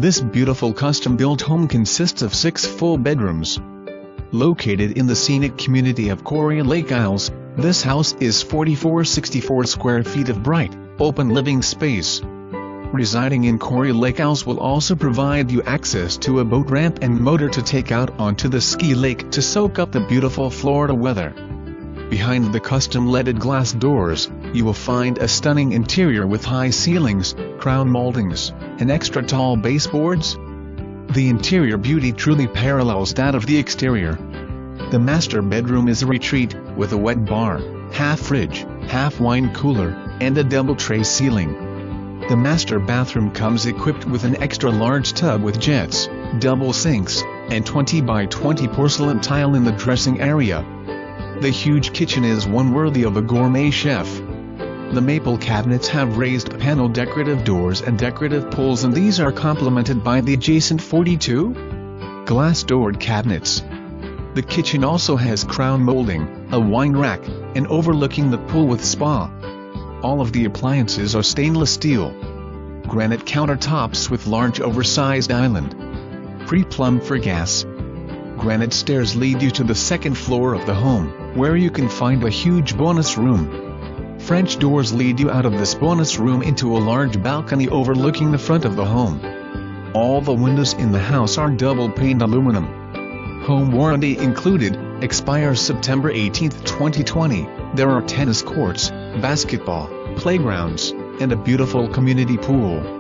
This beautiful custom-built home consists of 6 full bedrooms. Located in the scenic community of Cory Lake Isles, this house is 4,464 square feet of bright, open living space. Residing in Cory Lake Isles will also provide you access to a boat ramp and motor to take out onto the ski lake to soak up the beautiful Florida weather. Behind the custom-leaded glass doors, you will find a stunning interior with high ceilings, crown moldings, and extra tall baseboards. The interior beauty truly parallels that of the exterior. The master bedroom is a retreat, with a wet bar, half fridge, half wine cooler, and a double tray ceiling. The master bathroom comes equipped with an extra large tub with jets, double sinks, and 20 by 20 porcelain tile in the dressing area. The huge kitchen is one worthy of a gourmet chef. The maple cabinets have raised panel decorative doors and decorative pulls, and these are complemented by the adjacent 42 glass-doored cabinets. The kitchen also has crown molding, a wine rack, and overlooking the pool with spa. All of the appliances are stainless steel. Granite countertops with large oversized island. Pre-plumbed for gas. Granite stairs lead you to the second floor of the home, where you can find a huge bonus room. French doors lead you out of this bonus room into a large balcony overlooking the front of the home. All the windows in the house are double-paned aluminum. Home warranty included, expires September 18, 2020. There are tennis courts, basketball, playgrounds, and a beautiful community pool.